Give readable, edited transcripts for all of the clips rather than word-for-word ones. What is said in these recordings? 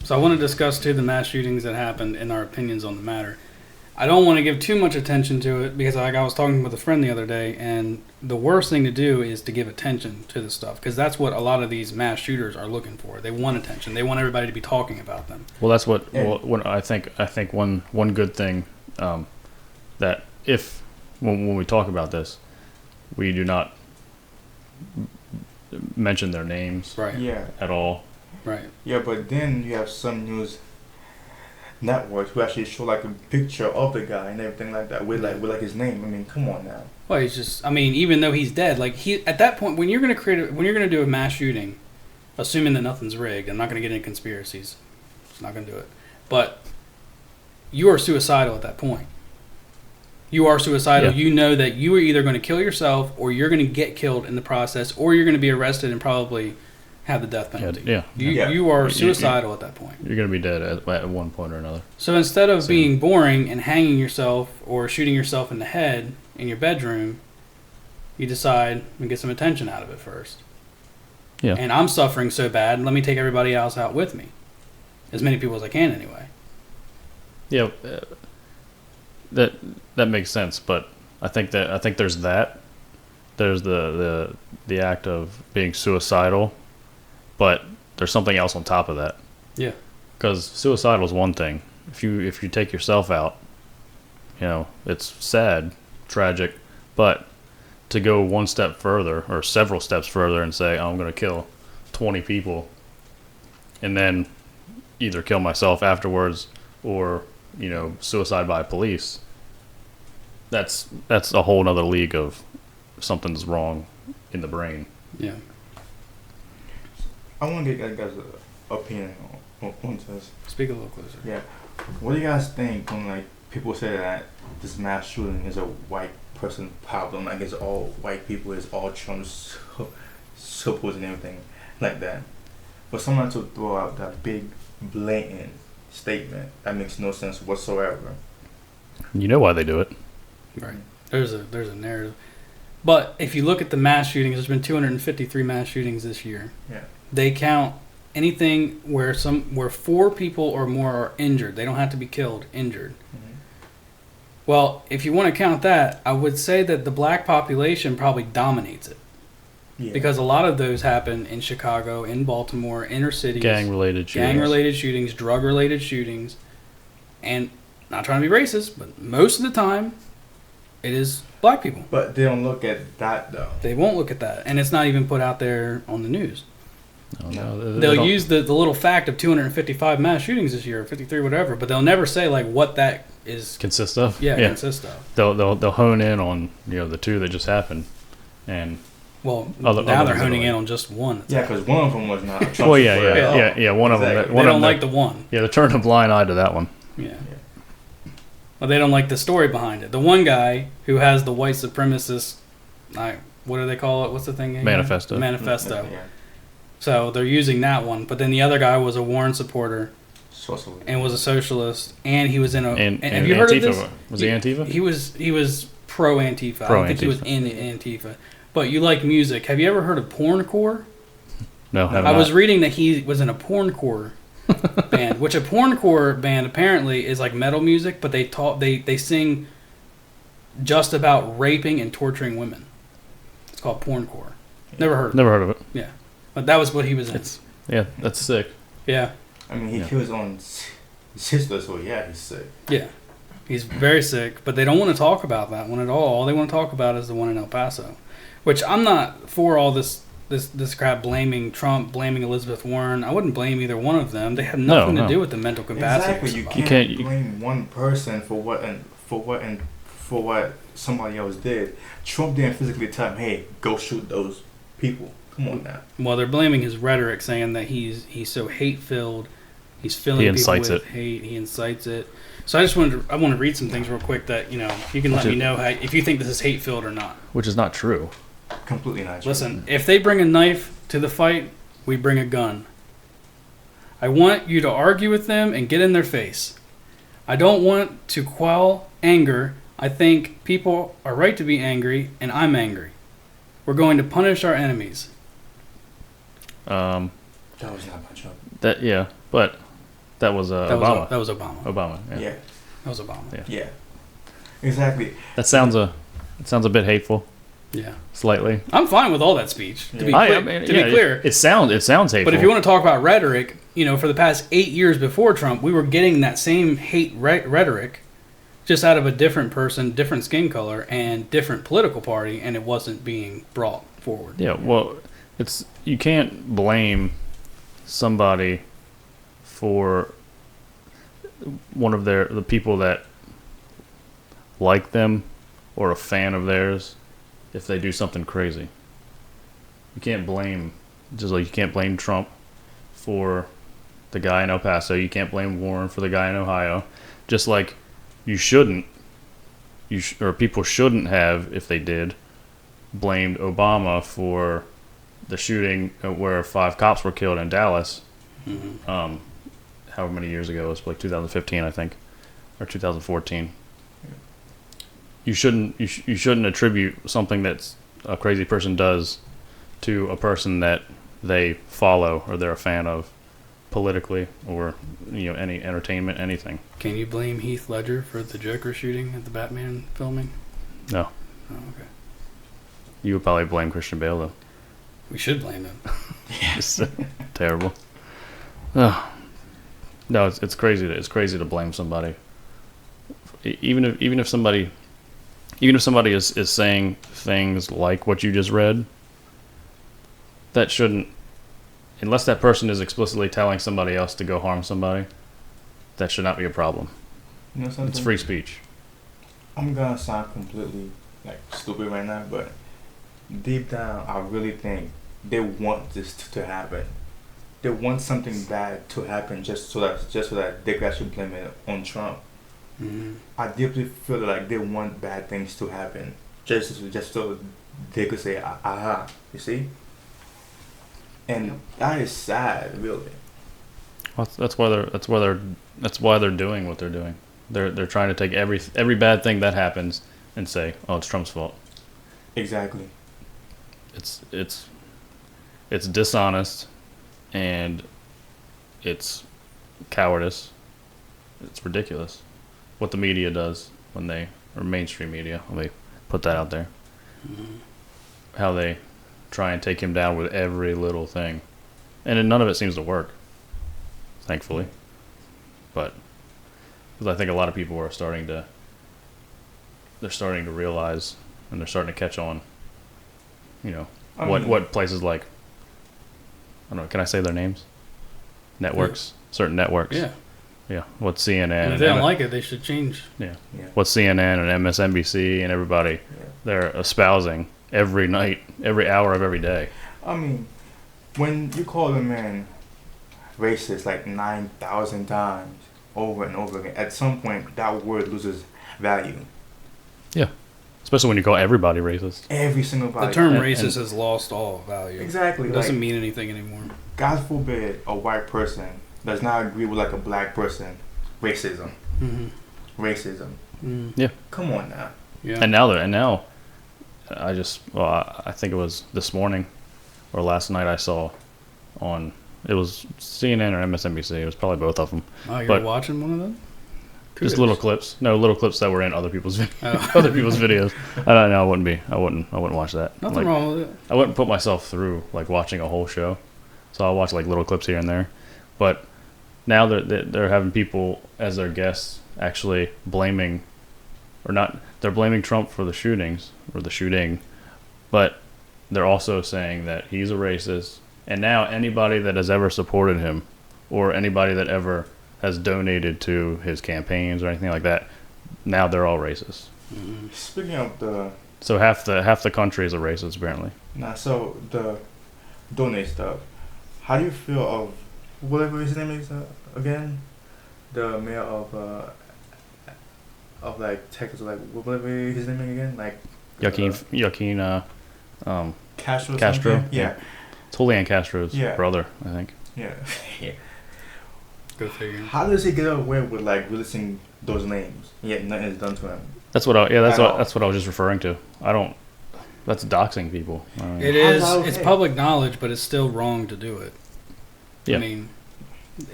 So I want to discuss too the mass shootings that happened and our opinions on the matter. I don't want to give too much attention to it because like I was talking with a friend the other day, and the worst thing to do is to give attention to this stuff because that's what a lot of these mass shooters are looking for. They want attention. They want everybody to be talking about them. Well, that's what. Well, I think one good thing that if when we talk about this, we do not mention their names at all. Right. Yeah, but then you have some news networks who actually show like a picture of the guy and everything like that with like his name. I mean, come on now. Well, he's just. I mean, even though he's dead, like he at that point when you're gonna do a mass shooting, assuming that nothing's rigged, I'm not gonna get into conspiracies. It's not gonna do it. But you are suicidal at that point. You are suicidal. Yeah. You know that you are either going to kill yourself or you're going to get killed in the process, or you're going to be arrested and probably have the death penalty. You are suicidal at that point. You're going to be dead at one point or another. So instead of being boring and hanging yourself or shooting yourself in the head in your bedroom, you decide to get some attention out of it first. Yeah. And I'm suffering so bad, let me take everybody else out with me. As many people as I can anyway. Yeah. That makes sense, but I think there's the act of being suicidal, but there's something else on top of that. Yeah. Because suicidal is one thing. If you take yourself out, it's sad, tragic, but to go one step further or several steps further and say, I'm going to kill 20 people and then either kill myself afterwards or suicide by police, that's a whole other league of something's wrong in the brain. Yeah. I want to get you guys' opinion on this. Speak a little closer. Yeah. What do you guys think when people say that this mass shooting is a white person problem, like it's all white people, it's all Trump's supporters and everything like that? For someone to throw out that big, blatant statement that makes no sense whatsoever. You know why they do it. Right. There's a narrative. But if you look at the mass shootings, there's been 253 mass shootings this year. Yeah. They count anything where 4 people or more are injured. They don't have to be killed, injured. Mm-hmm. Well, if you want to count that, I would say that the black population probably dominates it. Yeah. Because a lot of those happen in Chicago, in Baltimore, inner cities. Gang-related shootings, drug-related shootings. And not trying to be racist, but most of the time, it is black people. But they don't look at that, though. They won't look at that. And it's not even put out there on the news. No. They'll use the little fact of 255 mass shootings this year, 53, whatever, but they'll never say what that is consists of. Yeah, consists of. They'll hone in on the 2 that just happened, and now they're honing in on just one. Yeah, because one of them was not. Well, yeah. One of them. They don't like the one. Yeah, they turned a blind eye to that one. Yeah. Well, they don't like the story behind it. The one guy who has the white supremacist, what do they call it? What's the thing? Manifesto. Yeah. So they're using that one, but then the other guy was a Warren supporter, and was a socialist, and he was in a. And have you heard Antifa, of this? Was he Antifa? He was pro Antifa. I don't think he was in Antifa. But you like music? Have you ever heard of porncore? No, I was reading that he was in a porncore band, which a porncore band apparently is like metal music, but they sing just about raping and torturing women. It's called porncore. Never heard of it. Yeah. But that was what he was in. That's sick. Yeah. I mean, he kills on sister, so he's sick. Yeah. He's very sick, but they don't want to talk about that one at all. All they want to talk about is the one in El Paso, which I'm not for all this crap, blaming Trump, blaming Elizabeth Warren. I wouldn't blame either one of them. They have nothing to do with the mental capacity. Exactly. You can't blame one person for what somebody else did. Trump didn't physically tell him, hey, go shoot those people. Come on now. Well, they're blaming his rhetoric, saying that he's so hate-filled. He's filling people with hate. He incites it. So I want to read some things real quick that, you can let me know if you think this is hate-filled or not. Which is not true. Completely not true. Listen, if they bring a knife to the fight, we bring a gun. I want you to argue with them and get in their face. I don't want to quell anger. I think people are right to be angry, and I'm angry. We're going to punish our enemies. That was not my job. But That was Obama. That was Obama. Obama. Yeah. Yeah. That was Obama. Yeah. Yeah. Exactly. That sounds a bit hateful. Yeah. Slightly. I'm fine with all that speech. To be I clear, mean, to be clear. it sounds hateful. But if you want to talk about rhetoric, for the past 8 years before Trump, we were getting that same hate rhetoric, just out of a different person, different skin color, and different political party, and it wasn't being brought forward. Yeah, well, you can't blame somebody for one of the people that like them or a fan of theirs if they do something crazy. You can't blame, just like you can't blame Trump for the guy in El Paso. You can't blame Warren for the guy in Ohio. Just like you shouldn't, or people shouldn't have, if they did, blamed Obama for the shooting where 5 cops were killed in Dallas. Mm-hmm. However many years ago, it was like 2015, I think, or 2014. You shouldn't attribute something that a crazy person does to a person that they follow or they're a fan of politically or any entertainment, anything. Can you blame Heath Ledger for the Joker shooting at the Batman filming? No. Oh, okay. You would probably blame Christian Bale though. We should blame him. It's terrible. Oh. No, it's crazy. It's crazy to blame somebody. Even if somebody is saying things like what you just read, that shouldn't, unless that person is explicitly telling somebody else to go harm somebody, that should not be a problem. You know something? It's free speech. I'm gonna sound completely stupid right now, but deep down, I really think they want this to happen. They want something bad to happen just so that they can actually blame it on Trump. Mm-hmm. I deeply feel like they want bad things to happen just so they could say aha, you see? And that is sad, really. Well, that's why they're doing what they're doing. They're trying to take every bad thing that happens and say, "Oh, it's Trump's fault." Exactly. It's dishonest, and it's cowardice. It's ridiculous what the media does or mainstream media, when they put that out there. Mm-hmm. How they try and take him down with every little thing, and then none of it seems to work, thankfully. But because I think a lot of people are starting to realize, and they're starting to catch on. What places like, I don't know, can I say their names? Networks, certain networks. Yeah. Yeah. What CNN? And if they don't like it, they should change. Yeah. What CNN and MSNBC and everybody, they're espousing every night, every hour of every day. I mean, when you call a man racist 9,000 times over and over again, at some point that word loses value. Yeah. Especially when you call everybody racist. Every single body. The term racist has lost all value. Exactly. It doesn't mean anything anymore. God forbid a white person does not agree with a black person. Racism. Mm-hmm. Racism. Mm. Yeah. Come on now. Yeah. And now, I think it was this morning or last night I saw on, it was CNN or MSNBC. It was probably both of them. Oh, you're watching one of them? Just little clips. No, little clips that were in other people's other people's videos. I wouldn't watch that. Nothing wrong with it. I wouldn't put myself through watching a whole show. So I'll watch little clips here and there. But now they're having people as their guests actually blaming, or not, they're blaming Trump for the shootings or the shooting, but they're also saying that he's a racist. And now anybody that has ever supported him or anybody that ever has donated to his campaigns or anything like that, now they're all racist. Mm-hmm. Speaking of so half the country is a racist apparently. So the donate stuff. How do you feel of whatever his name is again? The mayor of Texas, whatever his name is again, Joaquin Castro. Yeah. It's Julian Castro's brother, I think. Yeah. Yeah. Go figure. How does he get away with releasing those names? Yet nothing is done to him. That's what I was just referring to. That's doxing people. It is. Okay. It's public knowledge, but it's still wrong to do it. Yeah. I mean,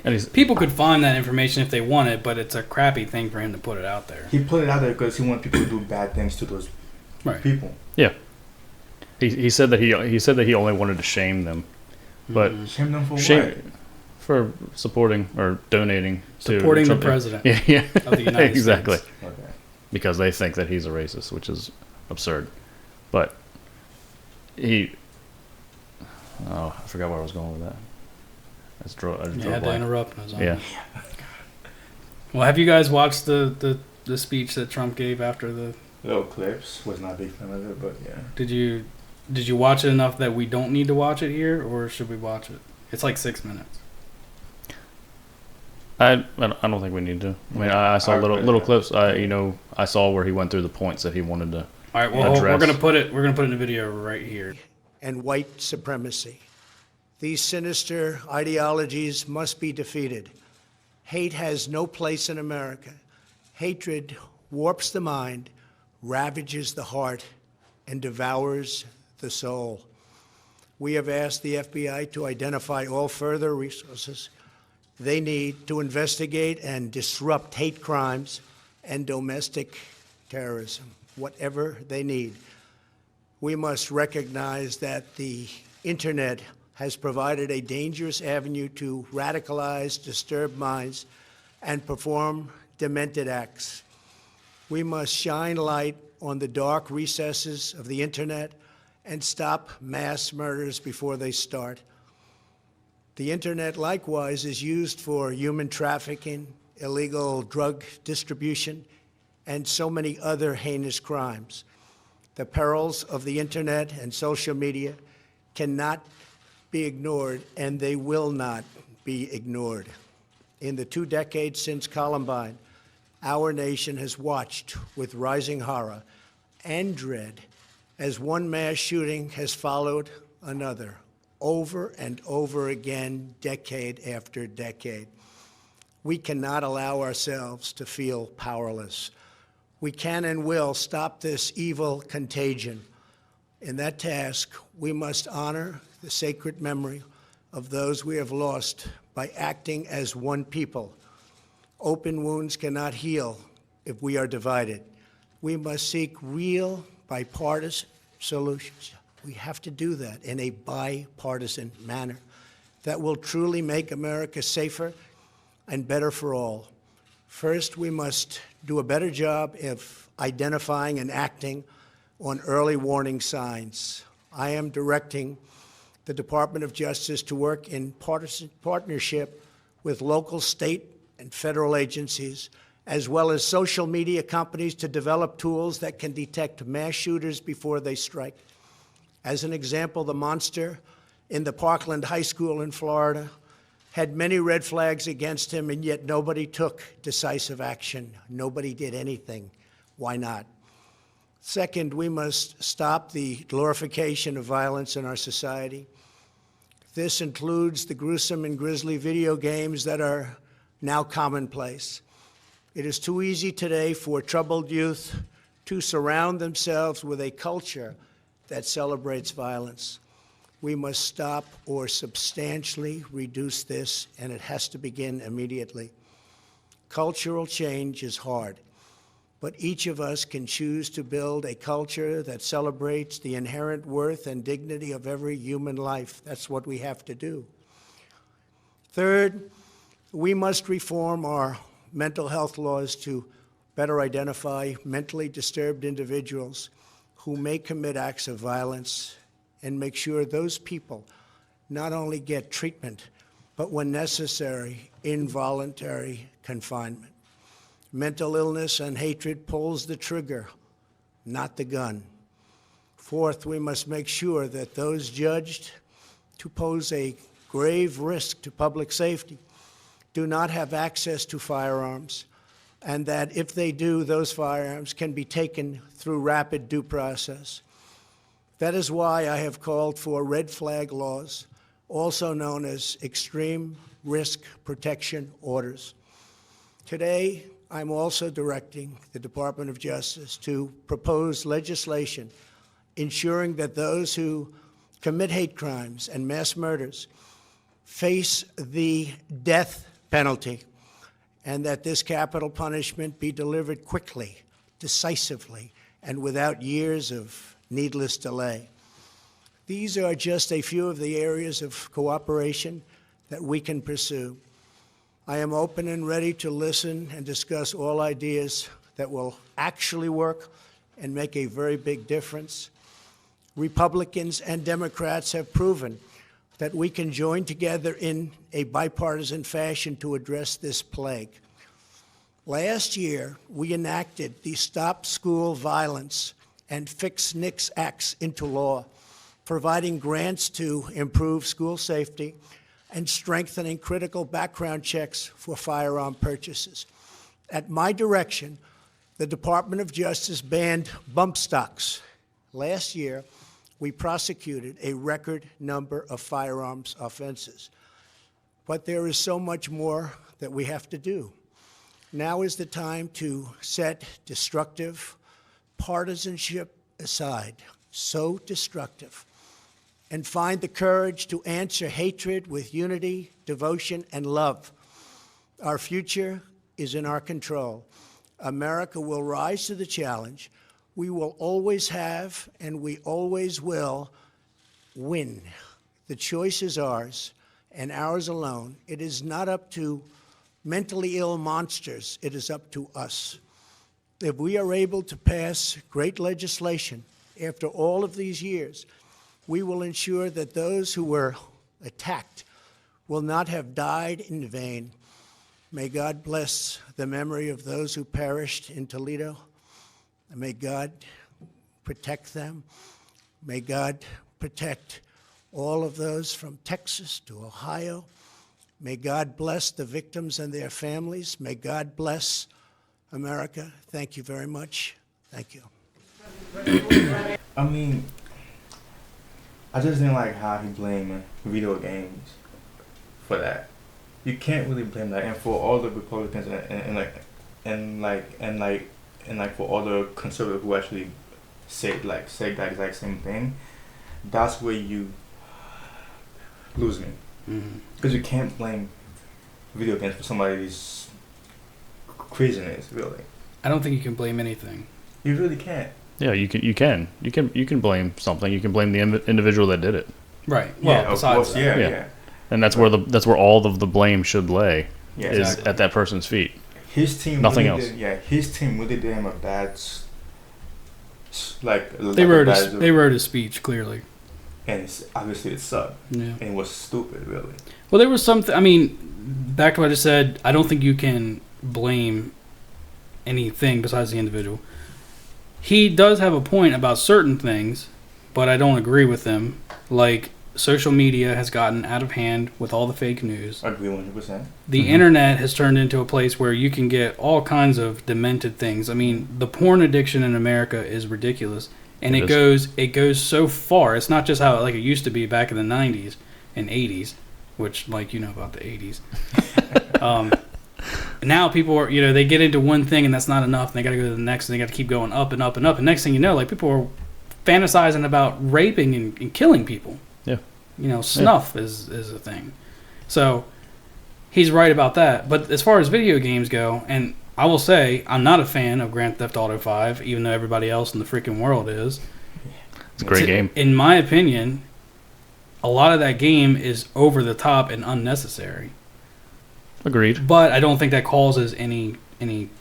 And he's, People could find that information if they want it, but it's a crappy thing for him to put it out there. He put it out there because he wanted people to do bad things to those Right. people. yeah. He said that he only wanted to shame them, but Shame them for shame what? for supporting or donating Supporting to the president Yeah, of the United exactly. States. Okay. Because they think that he's a racist, which is absurd. But I forgot where I was going with that. I just You had to blank. interrupt. I was on. Yeah. Well, have you guys watched the speech that Trump gave after the? Little clips. Was not a big fan of it, but yeah. Did you watch it enough that we don't need to watch it here, or should we watch it? It's like 6 minutes. I don't think we need to. I mean, I saw little clips. I saw where he went through the points that he wanted to. All right. Well, Address. we're gonna put it in a video right here. And white supremacy. These sinister ideologies must be defeated. Hate has no place in America. Hatred warps the mind, ravages the heart, and devours the soul. We have asked the FBI to identify all further resources they need to investigate and disrupt hate crimes and domestic terrorism, whatever they need. We must recognize that the internet has provided a dangerous avenue to radicalize disturbed minds and perform demented acts. We must shine light on the dark recesses of the internet and stop mass murders before they start. The internet, likewise, is used for human trafficking, illegal drug distribution, and so many other heinous crimes. The perils of the internet and social media cannot be ignored, and they will not be ignored. In the 2 decades since Columbine, our nation has watched with rising horror and dread as one mass shooting has followed another, over and over again, decade after decade. We cannot allow ourselves to feel powerless. We can and will stop this evil contagion. In that task, we must honor the sacred memory of those we have lost by acting as one people. Open wounds cannot heal if we are divided. We must seek real bipartisan solutions. We have to do that in a bipartisan manner that will truly make America safer and better for all. First, we must do a better job of identifying and acting on early warning signs. I am directing the Department of Justice to work in partnership with local, state, and federal agencies, as well as social media companies, to develop tools that can detect mass shooters before they strike. As an example, the monster in the Parkland High School in Florida had many red flags against him, and yet nobody took decisive action. Nobody did anything. Why not? Second, we must stop the glorification of violence in our society. This includes the gruesome and grisly video games that are now commonplace. It is too easy today for troubled youth to surround themselves with a culture that celebrates violence. We must stop or substantially reduce this, and it has to begin immediately. Cultural change is hard, but each of us can choose to build a culture that celebrates the inherent worth and dignity of every human life. That's what we have to do. Third, we must reform our mental health laws to better identify mentally disturbed individuals who may commit acts of violence and make sure those people not only get treatment, but when necessary, involuntary confinement. Mental illness and hatred pulls the trigger, not the gun. Fourth, we must make sure that those judged to pose a grave risk to public safety do not have access to firearms, and that if they do, those firearms can be taken through rapid due process. That is why I have called for red flag laws, also known as extreme risk protection orders. Today, I'm also directing the Department of Justice to propose legislation ensuring that those who commit hate crimes and mass murders face the death penalty, and that this capital punishment be delivered quickly, decisively, and without years of needless delay. These are just a few of the areas of cooperation that we can pursue. I am open and ready to listen and discuss all ideas that will actually work and make a very big difference. Republicans and Democrats have proven that we can join together in a bipartisan fashion to address this plague. Last year, we enacted the Stop School Violence and Fix NICS Acts into law, providing grants to improve school safety and strengthening critical background checks for firearm purchases. At my direction, the Department of Justice banned bump stocks. Last year, we prosecuted a record number of firearms offenses. But there is so much more that we have to do. Now is the time to set destructive partisanship aside, so destructive, and find the courage to answer hatred with unity, devotion, and love. Our future is in our control. America will rise to the challenge. We will always have, and we always will, win. The choice is ours, and ours alone. It is not up to mentally ill monsters. It is up to us. If we are able to pass great legislation after all of these years, we will ensure that those who were attacked will not have died in vain. May God bless the memory of those who perished in Toledo. And may God protect them. May God protect all of those from Texas to Ohio. May God bless the victims and their families. May God bless America. Thank you very much. Thank you. I mean, I just didn't like how he blamed video games for that. You can't really blame that, and for all the Republicans and for all the conservatives who actually say that exact same thing, that's where you lose me. Because you can't blame video games for somebody's craziness, really. I don't think you can blame anything. You really can't. Yeah, you can blame something. You can blame the individual that did it. Right. Well, Yeah, of course. that. Yeah. And that's where all of the blame should lay. Yeah, is exactly. at that person's feet. His team. Nothing really else. His team really did him a bad. They wrote his speech clearly, and obviously it sucked. Yeah. And it was stupid, really. Well, there was something. I mean, back to what I just said. I don't think you can blame anything besides the individual. He does have a point about certain things, but I don't agree with them. Like, social media has gotten out of hand with all the fake news. I agree 100%. The internet has turned into a place where you can get all kinds of demented things. I mean, the porn addiction in America is ridiculous, and it goes so far. It's not just how it used to be back in the 90s and 80s, which you know about the 80s. Now people are, they get into one thing and that's not enough, and they got to go to the next, and they got to keep going up and up and up. And next thing you know, people are fantasizing about raping and killing people. Yeah. Snuff is a thing. So he's right about that. But as far as video games go, and I will say I'm not a fan of Grand Theft Auto 5, even though everybody else in the freaking world is. It's a great game. In my opinion, a lot of that game is over the top and unnecessary. Agreed. But I don't think that causes any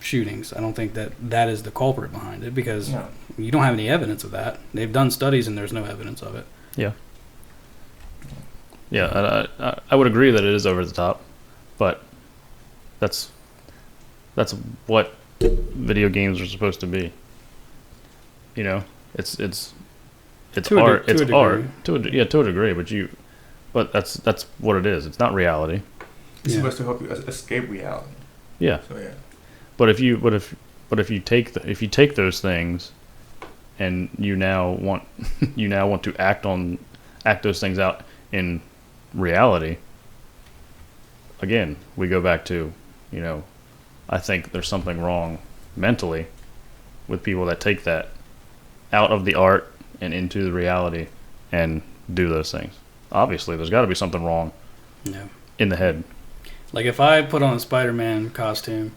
shootings. I don't think that is the culprit behind it, because you don't have any evidence of that. They've done studies and there's no evidence of it. Yeah. Yeah, I would agree that it is over the top, but that's what video games are supposed to be. It's art. It's art to a degree, but that's what it is. It's not reality. It's supposed to help you escape reality. Yeah. So yeah. But if you take those things, and you now want to act those things out in reality, again, we go back to, I think there's something wrong mentally with people that take that out of the art and into the reality and do those things. Obviously, there's got to be something wrong No. in the head. Like if I put on a Spider-Man costume,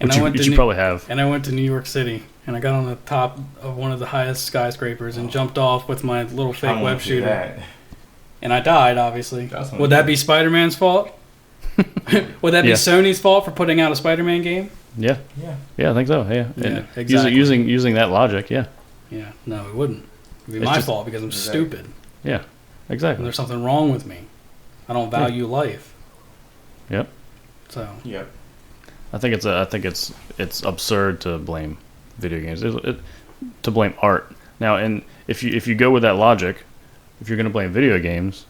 and Which you probably have. and I went to New York City, and I got on the top of one of the highest skyscrapers and jumped off with my little fake web shooter, and I died. Obviously, would that be Spider-Man's fault? Would that be Sony's fault for putting out a Spider-Man game? Yeah. I think so. Yeah, exactly. Using that logic, yeah. Yeah, no, it wouldn't. It'd be my fault because I'm stupid. Yeah, exactly. And there's something wrong with me. I don't value life. Yep. So. Yep. I think it's absurd to blame video games. To blame art. Now, and if you go with that logic, if you're going to blame video games,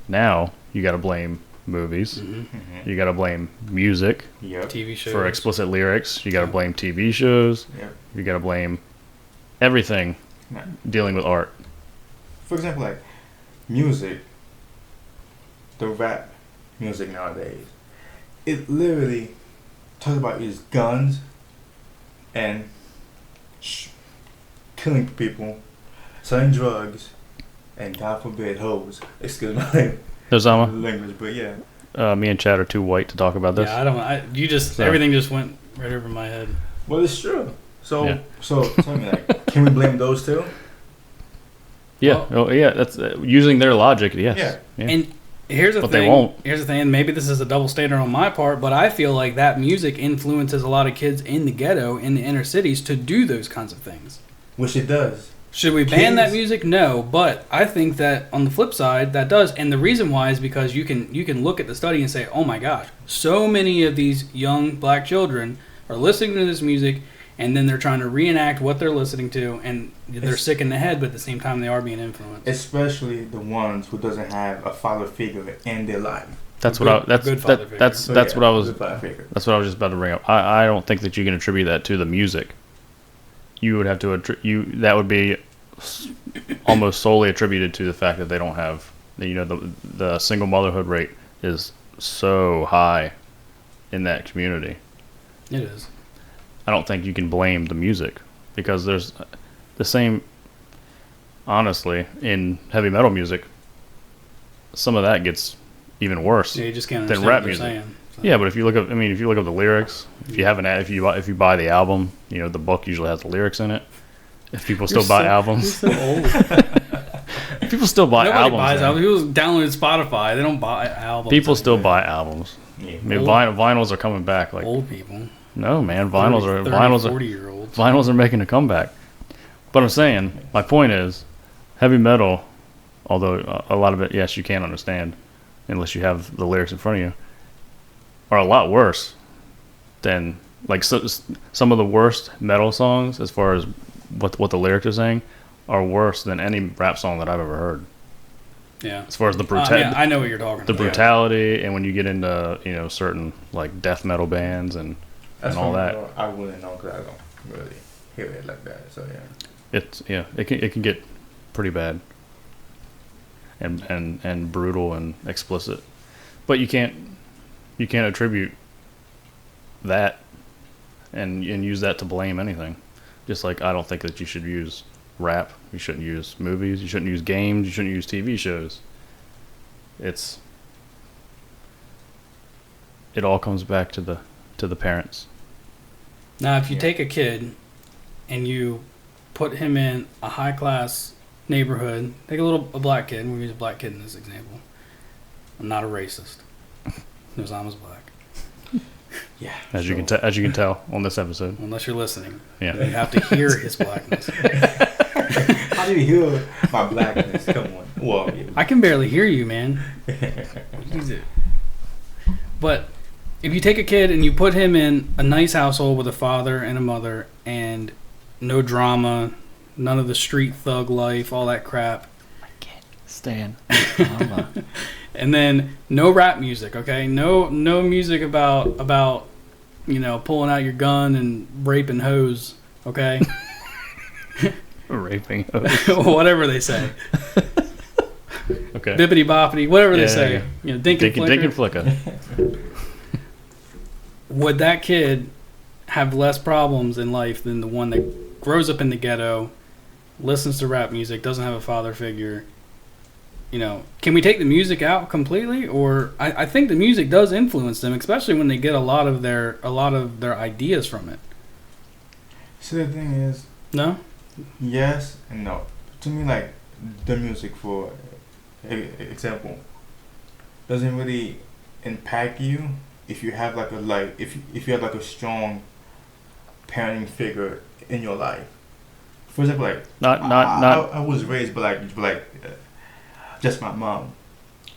now you got to blame movies. Mm-hmm. You got to blame music. Yep. TV shows. For explicit lyrics. You got to blame TV shows. Yep. You got to blame everything dealing with art. For example, like music, the rap music nowadays, it literally talks about is guns and killing people, selling drugs, and God forbid hoes. Excuse my language, but yeah. Me and Chad are too white to talk about this. Yeah, everything just went right over my head. Well, it's true. So tell me, like, can we blame those two? Yeah, that's using their logic. Yes. Yeah. And here's the thing. They won't. Here's the thing. And maybe this is a double standard on my part, but I feel like that music influences a lot of kids in the ghetto, in the inner cities, to do those kinds of things. Which it does. Should we ban that music? No, but I think that on the flip side, that does. And the reason why is because you can look at the study and say, oh my gosh, so many of these young black children are listening to this music, and then they're trying to reenact what they're listening to, and they're sick in the head, but at the same time they are being influenced. Especially the ones who doesn't have a father figure in their life. That's what I was just about to bring up. I don't think that you can attribute that to the music. You would have to that would be almost solely attributed to the fact that they don't have, the single motherhood rate is so high in that community. It is. I don't think you can blame the music, because there's the same, honestly, in heavy metal music, some of that gets even worse you just can't than understand rap what music. they're saying, so. Yeah, but if you look up the lyrics, if you buy the album, the book usually has the lyrics in it. If people still buy albums, You're so old. people still buy Nobody albums. buys albums. People download Spotify. They don't buy albums. People still buy albums. Yeah. I mean, vinyls are coming back. Like old people. No, man, 40 vinyls are 40-year-olds. Vinyls are making a comeback. But I'm saying, my point is, heavy metal, although a lot of it, yes, you can't understand unless you have the lyrics in front of you, are a lot worse than, like, some of the worst metal songs, as far as what the lyrics are saying, are worse than any rap song that I've ever heard. Yeah. As far as the brutality, I know what you're talking about. the brutality, and when you get into certain like death metal bands and all that, I wouldn't know because I don't really hear it like that. So yeah, it can get pretty bad and brutal and explicit, but you can't attribute that and use that to blame anything. Just like I don't think that you should use rap, you shouldn't use movies, you shouldn't use games, you shouldn't use TV shows. It all comes back to the parents. Now, if you take a kid and you put him in a high class neighborhood, take a black kid, we'll use a black kid in this example. I'm not a racist. Because I'm black. Yeah. As you can tell on this episode. Unless you're listening. Yeah. You have to hear his blackness. How do you hear my blackness? Come on. Well, yeah. I can barely hear you, man. But if you take a kid and you put him in a nice household with a father and a mother and no drama, none of the street thug life, all that crap. I can't stand drama. And then no rap music, okay? No music about pulling out your gun and raping hoes, okay? Raping hoes. Whatever they say. Okay. Bippity boppity, whatever they say. Yeah. Dink and flicker. Would that kid have less problems in life than the one that grows up in the ghetto, listens to rap music, doesn't have a father figure, can we take the music out completely? Or I think the music does influence them, especially when they get a lot of their ideas from it. So the thing is, No? yes and no. To me, like the music, for example, doesn't really impact you if you have if you have like a strong parenting figure in your life. For example, like I was raised by just my mom,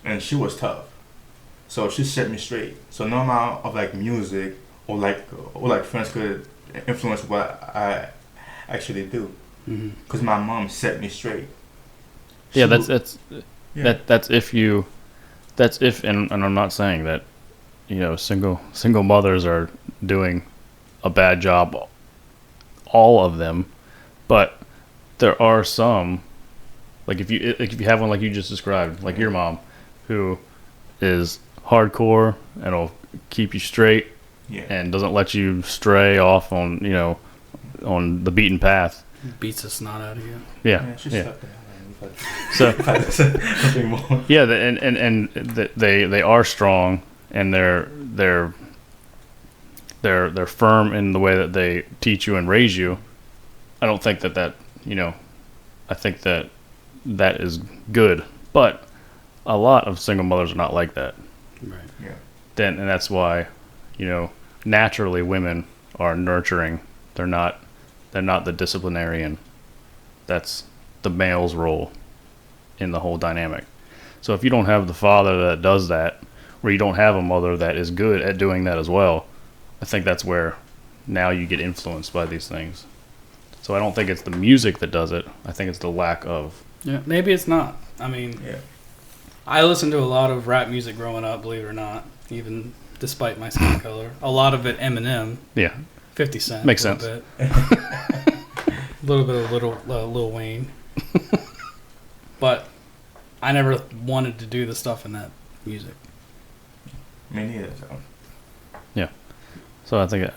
and she was tough, so she set me straight. So no amount of like music or like friends could influence what I actually do, because my mom set me straight. That's if and I'm not saying that single mothers are doing a bad job, all of them, but there are some, like if you have one like you just described, like your mom, who is hardcore and will keep you straight, and doesn't let you stray off on on the beaten path. Beats the snot out of you. So and they are strong, and they're firm in the way that they teach you and raise you. I don't think that I think that is good, but a lot of single mothers are not like that. Right. Yeah. And that's why naturally women are nurturing. They're not the disciplinarian. That's the male's role in the whole dynamic. So if you don't have the father that does that, or you don't have a mother that is good at doing that as well, I think that's where now you get influenced by these things. So I don't think it's the music that does it. I think it's the lack of. Yeah, maybe it's not. I mean, I listened to a lot of rap music growing up, believe it or not, even despite my skin color. A lot of it Eminem. Yeah. 50 Cent. Makes sense. A little bit of Lil Wayne. But I never wanted to do the stuff in that music. Me neither. So. Yeah. So I think,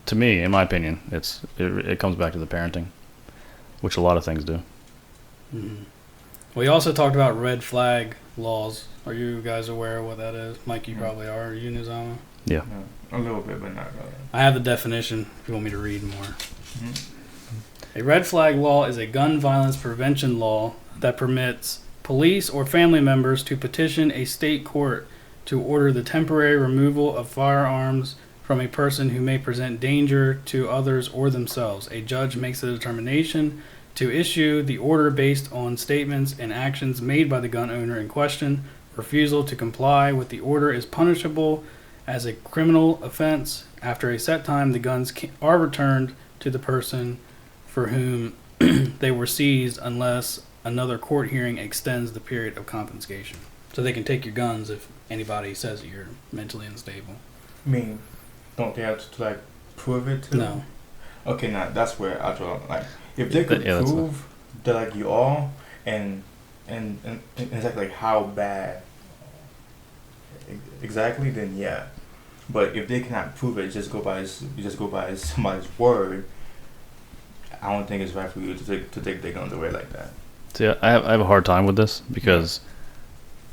to me, in my opinion, it comes back to the parenting, which a lot of things do. Mm-hmm. We also talked about red flag laws. Are you guys aware of what that is? Mike, you probably are. Are you, Nizama? Yeah. A little bit, but not really. I have the definition if you want me to read more. Mm-hmm. A red flag law is a gun violence prevention law that permits police or family members to petition a state court to order the temporary removal of firearms from a person who may present danger to others or themselves. A judge makes a determination to issue the order based on statements and actions made by the gun owner in question. Refusal to comply with the order is punishable as a criminal offense. After a set time, the guns are returned to the person for whom they were seized unless another court hearing extends the period of confiscation. So they can take your guns if anybody says that you're mentally unstable. I mean, don't they have to prove it to No. Okay, now that's where I draw if they could prove that you are and exactly how bad exactly, then yeah. But if they cannot prove it, just go by somebody's word. I don't think it's right for you to take their guns away like that. See, I have a hard time with this because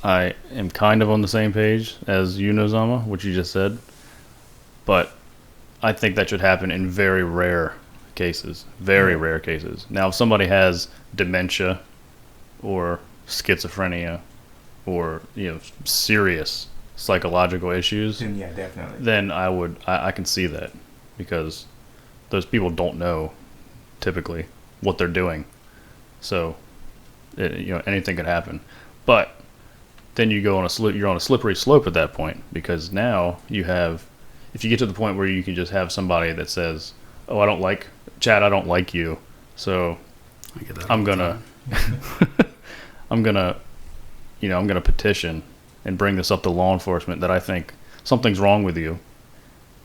I am kind of on the same page as you, Nozama, what you just said. But I think that should happen in very rare cases. Very rare cases. Now, if somebody has dementia or schizophrenia or serious psychological issues, Then yeah, definitely. then I can see that, because those people don't know typically what they're doing. So anything could happen. But then you go you're on a slippery slope at that point, because now if you get to the point where you can just have somebody that says, "Oh, I don't like you, so I'm gonna I'm gonna petition and bring this up to law enforcement that I think something's wrong with you,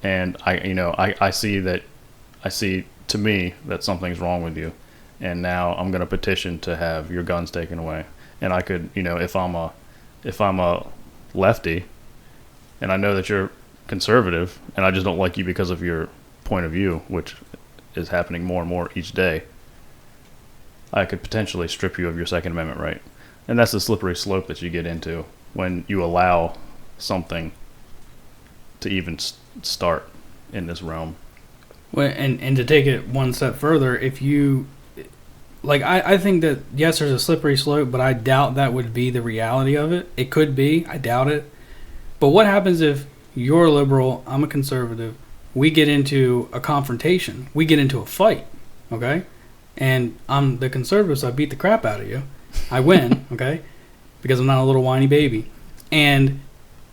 and I see to me that something's wrong with you, and now I'm gonna petition to have your guns taken away." And I could, if I'm a lefty, and I know that you're conservative, and I just don't like you because of your point of view, which is happening more and more each day, I could potentially strip you of your Second Amendment right. And that's the slippery slope that you get into when you allow something to even start in this realm. Well, and to take it one step further, if you like, I think that yes, there's a slippery slope, but I doubt that would be the reality of it. It could be, I doubt it. But what happens if you're a liberal, I'm a conservative, we get into a confrontation, we get into a fight, okay? And I'm the conservative, so I beat the crap out of you. I win, okay? Because I'm not a little whiny baby. And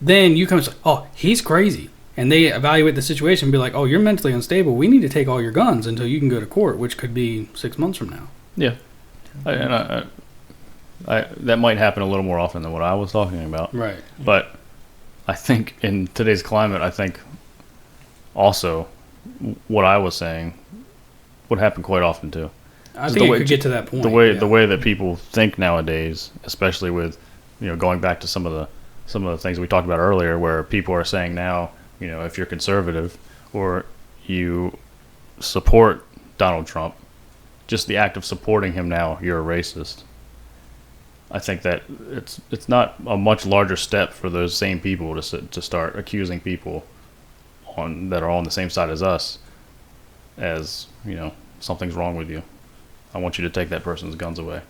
then you come and say, oh, he's crazy. And they evaluate the situation and be like, oh, you're mentally unstable. We need to take all your guns until you can go to court, which could be 6 months from now. Yeah. That might happen a little more often than what I was talking about. Right. But I think in today's climate, I think also what I was saying would happen quite often too. I think it could get to that point. The way that people think nowadays, especially with, going back to some of the things we talked about earlier, where people are saying now, if you're conservative or you support Donald Trump, just the act of supporting him now, you're a racist. I think that it's not a much larger step for those same people to start accusing people that are on the same side as us as, something's wrong with you. I want you to take that person's guns away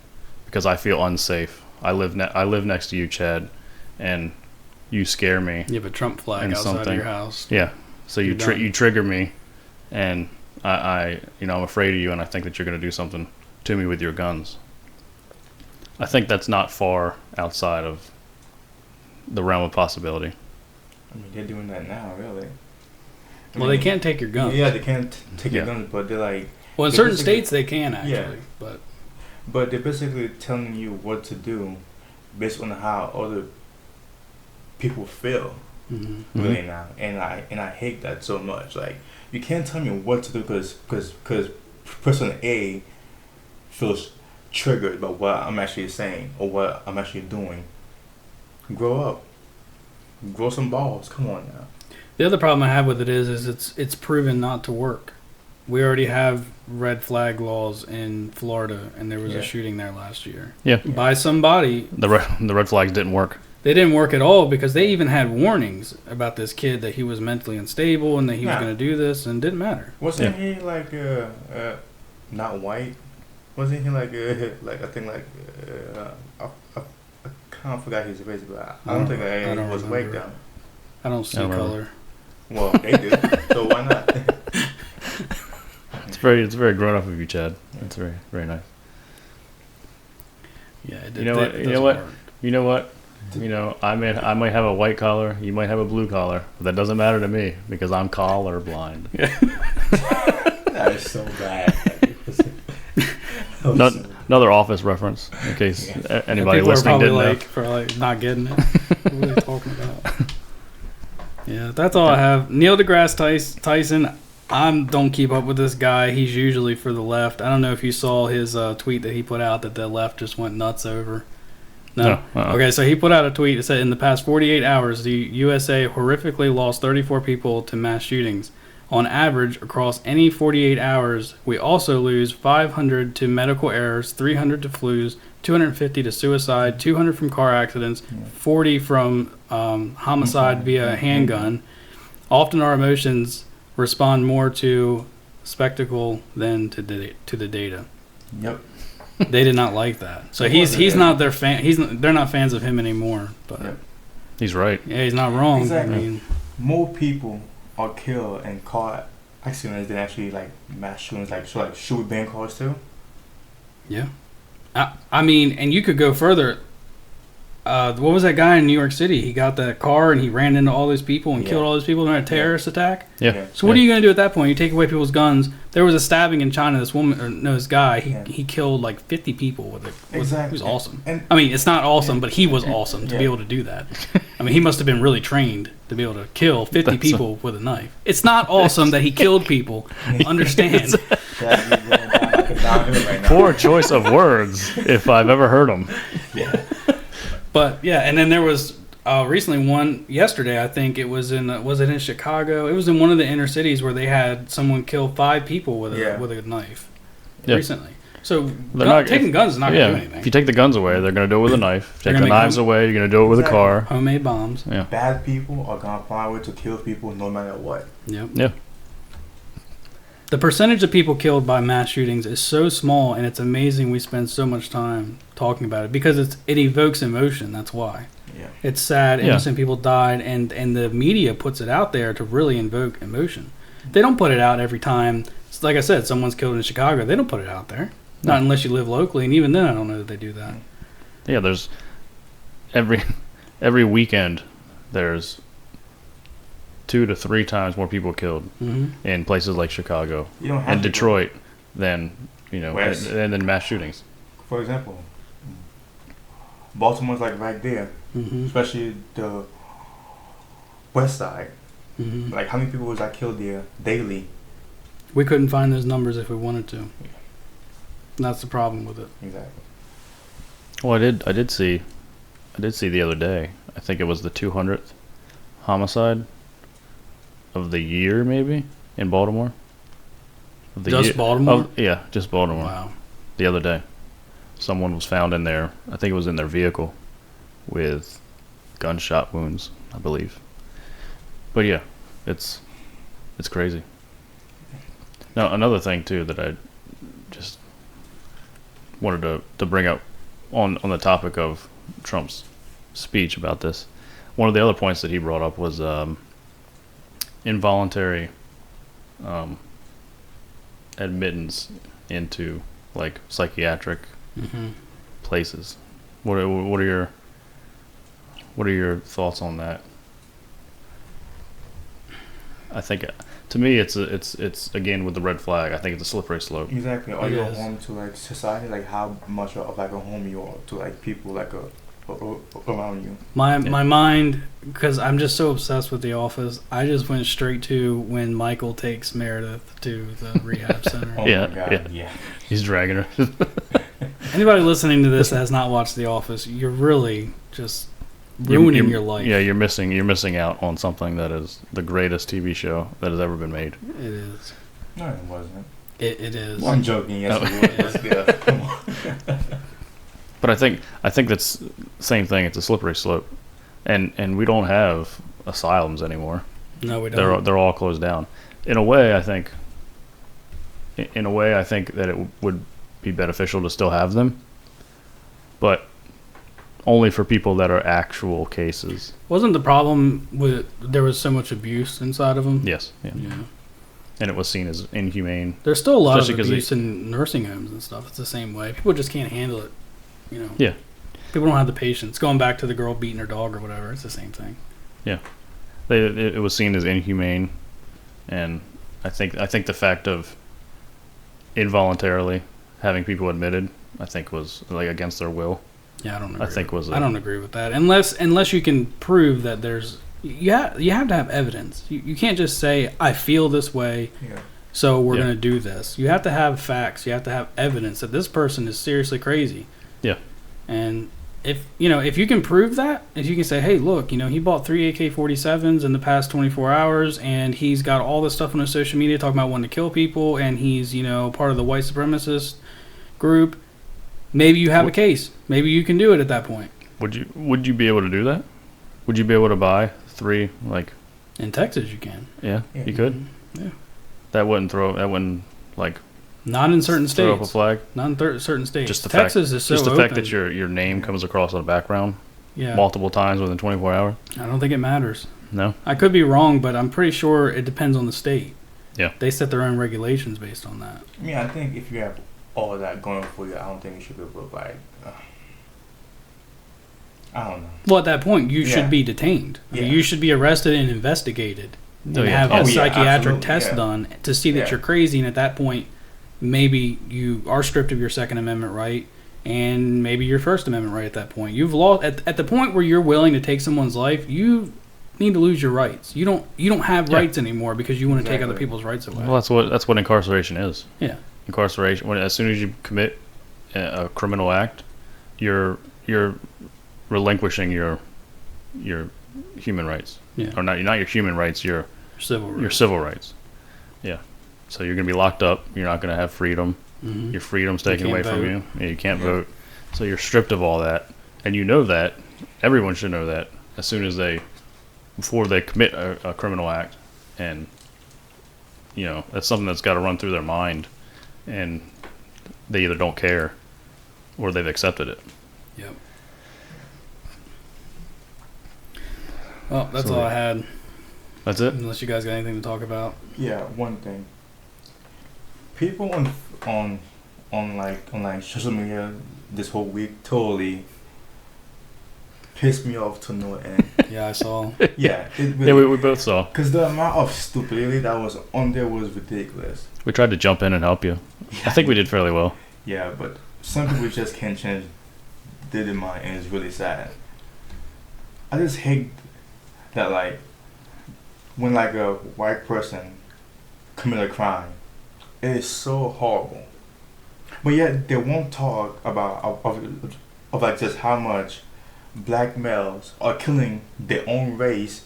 because I feel unsafe. I live next to you, Chad, and you scare me. You have a Trump flag outside of your house. Yeah. So you trigger me, and I'm afraid of you, and I think that you're going to do something to me with your guns. I think that's not far outside of the realm of possibility. I mean, they're doing that now, really. They can't take your guns. Yeah, they can't take your guns, but they're like... Well, in certain states they can, actually. Yeah. But they're basically telling you what to do based on how other people feel, really now. And I hate that so much. Like, you can't tell me what to do because person A feels triggered by what I'm actually saying or what I'm actually doing. Grow up. Grow some balls. Come on now. The other problem I have with it is it's proven not to work. We already have red flag laws in Florida, and there was a shooting there last year. Yeah. By somebody. The red flags didn't work. They didn't work at all because they even had warnings about this kid that he was mentally unstable and that he was going to do this, and it didn't matter. Wasn't he like not white? Wasn't he like I think like I kind of forgot his race, but I don't think he was white though. I don't see color. Well, they do, so why not? It's very grown up of you, Chad. It's very, very nice. Yeah, it You know what? I might have a white collar. You might have a blue collar. But that doesn't matter to me because I'm collar blind. That is so bad. Another Office reference in case anybody listening didn't know. For not getting it. What are they talking about? Yeah, that's all I have. Neil deGrasse Tyson. I don't keep up with this guy. He's usually for the left. I don't know if you saw his tweet that he put out that the left just went nuts over. No? Okay, so he put out a tweet that said, in the past 48 hours, the USA horrifically lost 34 people to mass shootings. On average, across any 48 hours, we also lose 500 to medical errors, 300 to flus, 250 to suicide, 200 from car accidents, 40 from homicide via handgun. Often our emotions respond more to spectacle than to the data. Yep. They did not like that. So he's not their fan. They're not fans of him anymore. But he's right. Yeah, he's not wrong. Exactly. I mean, more people are killed in car accidents than actually like mass shootings. Like should we ban cars too? Yeah. I mean, and you could go further. What was that guy in New York City? He got that car and he ran into all those people and killed all those people in a terrorist attack. Yeah. So what are you going to do at that point? You take away people's guns. There was a stabbing in China. This guy, he killed like 50 people with it. Exactly. It was awesome. And I mean, it's not awesome, but he was awesome to be able to do that. I mean, he must have been really trained to be able to kill 50 people with a knife. It's not awesome that he killed people. Understand? Poor choice of words, if I've ever heard them. Yeah. But yeah, and then there was recently one yesterday. I think it was was it in Chicago? It was in one of the inner cities where they had someone kill 5 people with a knife recently. So They're taking guns is not going to do yeah, anything. if you take the guns away, they're going to do it with a knife. If you take gonna the make knives away, you're going to do it with a Exactly. car. Homemade bombs. Yeah. Bad people are gonna find a way to kill people no matter what. Yep. Yeah. The percentage of people killed by mass shootings is so small, and it's amazing we spend so much time talking about it because it evokes emotion. That's why. Yeah. It's sad, Yeah. innocent people died, and the media puts it out there to really invoke emotion. They don't put it out every time. Like I said, someone's killed in Chicago. They don't put it out there. No. Not unless you live locally, and even then, I don't know that they do that. Yeah, there's every weekend there's 2 to 3 times more people killed Hmm. in places like Chicago You don't have and to go- Detroit than West. and then mass shootings. For example, Baltimore's like right there, Hmm. especially the west side. Hmm. Like how many people was I killed there daily? We couldn't find those numbers if we wanted to. And that's the problem with it. Exactly. Well, I did see the other day. I think it was the 200th homicide of the year, maybe in Baltimore. Of the Just Baltimore? Yeah, just Baltimore. Wow. The other day, someone was found in there. I think it was in their vehicle with gunshot wounds, I believe. But yeah, it's crazy. Now another thing too that I just wanted to bring up on the topic of Trump's speech about this. One of the other points that he brought up was involuntary admittance into like psychiatric Hmm. places. What are your thoughts on that? I think to me it's again with the red flag. I think it's a slippery slope. Exactly. Are It you a is. home to like society? Like how much of like a home you are to like people like around you? My mind, because I'm just so obsessed with The Office, I just went straight to when Michael takes Meredith to the rehab center. Oh Yeah, my god. Yeah. He's dragging her. Anybody listening to this that has not watched The Office, you're really just ruining your life. Yeah, you're missing out on something that is the greatest TV show that has ever been made. It is. No, it wasn't. It is. Well, I'm joking. Yes, it was. Yeah. Come on. But I think that's the same thing. It's a slippery slope, and we don't have asylums anymore. No, we don't. They're all closed down. In a way, I think that it would be beneficial to still have them, but only for people that are actual cases. Wasn't the problem with there was so much abuse inside of them? Yes, yeah. Yeah. And it was seen as inhumane. There's still a lot Especially of 'cause abuse in nursing homes and stuff. It's the same way. People just can't handle it. You know. Yeah. People don't have the patience. Going back to the girl beating her dog or whatever, it's the same thing. It was seen as inhumane, and I think the fact of involuntarily having people admitted, I think was like against their will. Yeah, I don't agree. I don't agree with that. Unless you can prove that there's you have to have evidence. You can't just say I feel this way, Yeah. so we're Yeah. going to do this. You have to have facts. You have to have evidence that this person is seriously crazy. Yeah. And if you can prove that, if you can say, hey, look, he bought 3 AK-47s in the past 24 hours, and he's got all this stuff on his social media talking about wanting to kill people, and he's part of the white supremacist group. Maybe you have a case. Maybe you can do it at that point. Would you be able to do that? Would you be able to buy 3 like? In Texas, you can. Yeah, Yeah. you could. Yeah. That wouldn't like Not in certain throw up a states. flag. Not in certain states. Just the Texas fact, is so just the open. fact that your name comes across on the background Yeah. multiple times within 24 hours. I don't think it matters. No. I could be wrong, but I'm pretty sure it depends on the state. Yeah. They set their own regulations based on that. I mean, I think if you have all of that going for you, I don't think you should be able to like. I don't know. Well, at that point, you Yeah. should be detained. I mean, Yeah. you should be arrested and investigated. And Oh, yeah. have Oh, a yeah, psychiatric absolutely, test yeah. done to see that Yeah. you're crazy. And at that point, maybe you are stripped of your Second Amendment right, and maybe your First Amendment right at that point. You've lost at the point where you're willing to take someone's life. You need to lose your rights. You don't have Yeah. rights anymore because you want to take other Exactly. people's rights away. Well, that's what incarceration is. Yeah. Incarceration. As soon as you commit a criminal act, you're relinquishing your human rights. Yeah. Or not your human rights. Civil rights. Your civil rights. Yeah. So you're gonna be locked up. You're not gonna have freedom. Your freedom's taken can't away from vote. you. Yeah, you can't Yeah. vote. So you're stripped of all that. And you know that. Everyone should know that as soon as before they commit a criminal act. And, that's something that's got to run through their mind. And they either don't care or they've accepted it. Yep. Well, that's So- all I had. That's it? Unless you guys got anything to talk about. Yeah, one thing. People on social media this whole week totally pissed me off to no end. Yeah, I saw. Yeah, it Yeah, really, we both saw. because the amount of stupidity that was on there was ridiculous. We tried to jump in and help you. I think we did fairly well. Yeah, but some people just can't change their mind, and it's really sad. I just hate that, like, when like a white person commit a crime, it is so horrible. But yet they won't talk about of like just how much black males are killing their own race.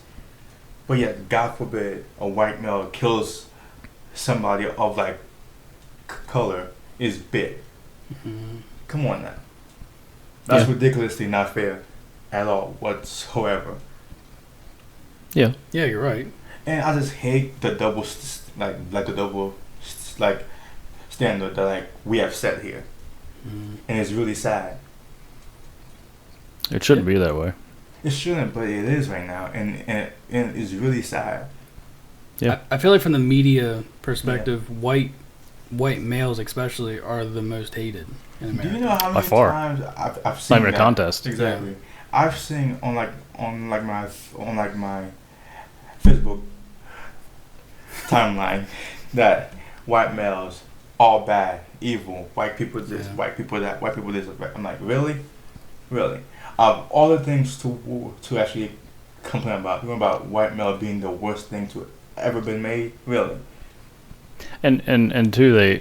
But yet, God forbid, a white male kills somebody of like color is big. Come on now. That's Yeah. ridiculously not fair at all whatsoever. Yeah. Yeah, you're right. And I just hate the double standard that like we have set here. And it's really sad. It shouldn't be that way. It shouldn't, but it is right now, and it's really sad. Yeah. I feel like from the media perspective, white males especially are the most hated in America. Do you know how By many far. times I've It's seen not even a that? contest. Exactly. I've seen on my Facebook timeline that white males all bad, evil, white people this, Yeah. white people that, white people this. I'm like, really? Of all the things to actually complain about white male being the worst thing to ever been made, really? And two,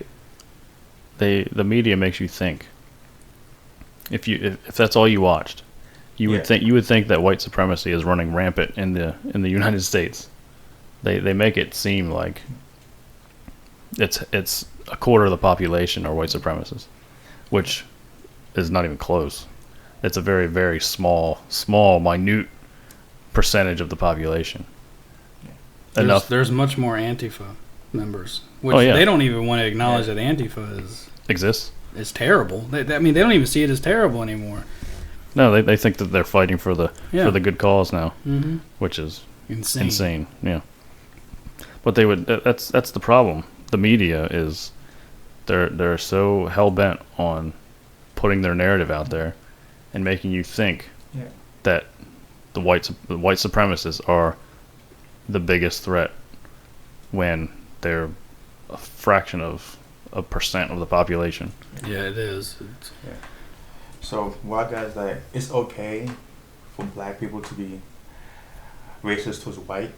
the media makes you think. If that's all you watched, you would think that white supremacy is running rampant in the United States. They make it seem like it's a quarter of the population are white supremacists, which is not even close. It's a very, very small, minute percentage of the population. Enough. There's much more Antifa members, which Oh, yeah. they don't even want to acknowledge that Antifa Exists. is terrible. They don't even see it as terrible anymore. No, they think that they're fighting for the Yeah. for the good cause now, Mm-hmm. which is Insane. insane. Yeah. But they would. That's the problem. The media is they're so hell bent on putting their narrative out there and making you think Yeah. that the white supremacists are the biggest threat when they're a fraction of a percent of the population. Yeah, it is. So white guys, like, it's okay for black people to be racist towards white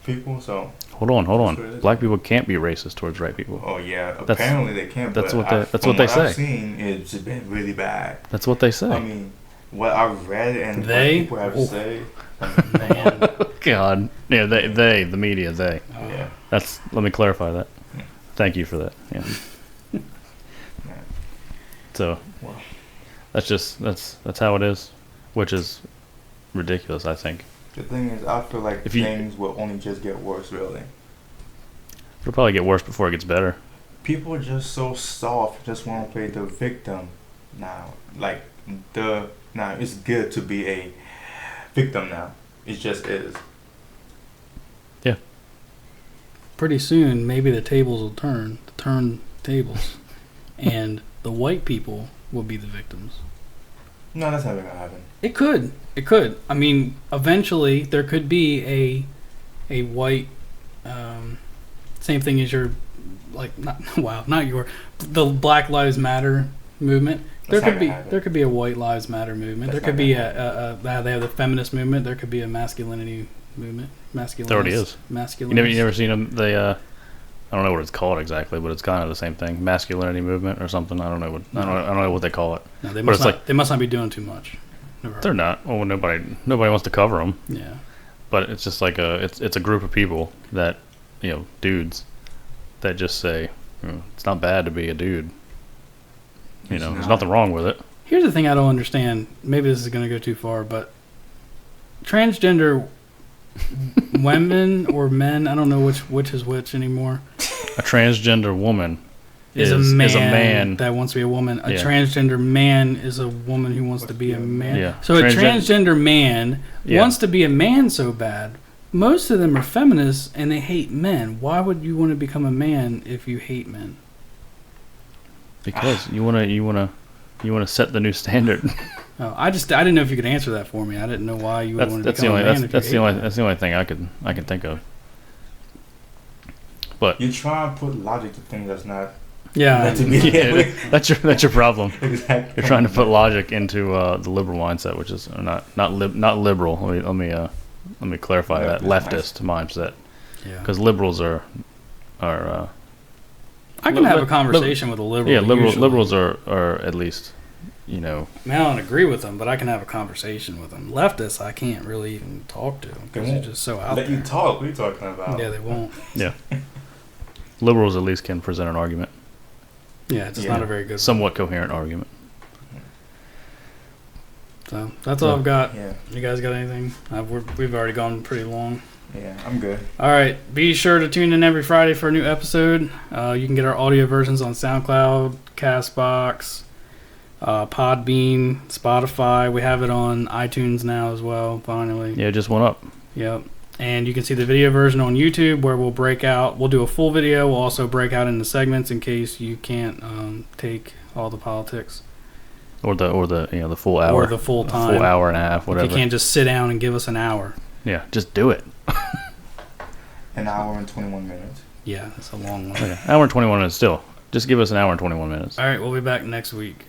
people. So Hold on. That's what it is. Black people can't be racist towards white people. oh yeah, That's- apparently they can't. that's but what they- I- that's from what they I've say. seen, it's been really bad. That's what they say. I mean, what I've read and They? what people have Oh. said. Man. God. Yeah, they, the media, they. Yeah. Let me clarify that. Yeah. Thank you for that. Yeah. Yeah. So, Wow. that's how it is, which is ridiculous, I think. The thing is, I feel like If you- things will only just get worse. Really, It'll probably get worse before it gets better. people are just so soft. Just want to play the victim now. Like now, it's good to be a victim now. It just is. Pretty soon, maybe the tables will turn tables, and the white people will be the victims. No, that's never gonna happen. It could. I mean, eventually there could be a white, same thing as your, like, the Black Lives Matter movement. That's not gonna happen. There could be a White Lives Matter movement. That's There could not be gonna they have the feminist movement. There could be a masculinity movement. There already is. Masculinity. You never seen them? I don't know what it's called exactly, but it's kind of the same thing. Masculinity movement or something. I don't know what they call it. No, they but must it's not. like- They must not be doing too much. Never heard. They're not. Well, nobody wants to cover them. Yeah. But it's just like it's a group of people that, dudes, that just say, it's not bad to be a dude. You know, It's there's not. nothing wrong with it. Here's the thing I don't understand. Maybe this is going to go too far, but transgender women or men, I don't know which is which anymore, A transgender woman is a man that wants to be a woman. A Yeah. transgender man is a woman who wants to be a man. Yeah. So a transgender man Yeah. wants to be a man so bad. Most of them are feminists and they hate men. Why would you want to become a man if you hate men? Because you wanna set the new standard. Oh, I didn't know if you could answer that for me. I didn't know why you would want to That's the become only a man if you hate men. that's the only thing I can think of. But You try and put logic to things that's not Yeah. meant to be. yeah, that's your problem. Exactly. You're trying to put logic into the liberal mindset, which is not liberal. Let me clarify that leftist mindset, Yeah. because liberals are I can have a conversation with a liberal. yeah, usually. liberals are at least, you know, I mean, I don't agree with them, but I can have a conversation with them. Leftists, I can't really even talk to because they're just so out Let there. you talk. What are you talking about? Yeah, they won't. liberals at least can present an argument, Yeah, it's just Yeah. not a very good. somewhat coherent argument. So that's all I've got. Yeah. You guys got anything? We've already gone pretty long. Yeah, I'm good. All right, be sure to tune in every Friday for a new episode. You can get our audio versions on SoundCloud, Castbox, Podbean, Spotify. We have it on iTunes now as well, finally. Yeah, just went up. Yep. And you can see the video version on YouTube where we'll do a full video. We'll also break out into segments in case you can't take all the politics. Or the the full hour. Or the full time. Full hour and a half, whatever. If you can't just sit down and give us an hour. Yeah, just do it. An hour and 21 minutes. Yeah, that's a long one. Okay. Hour and 21 minutes still. Just give us an hour and 21 minutes. All right, we'll be back next week.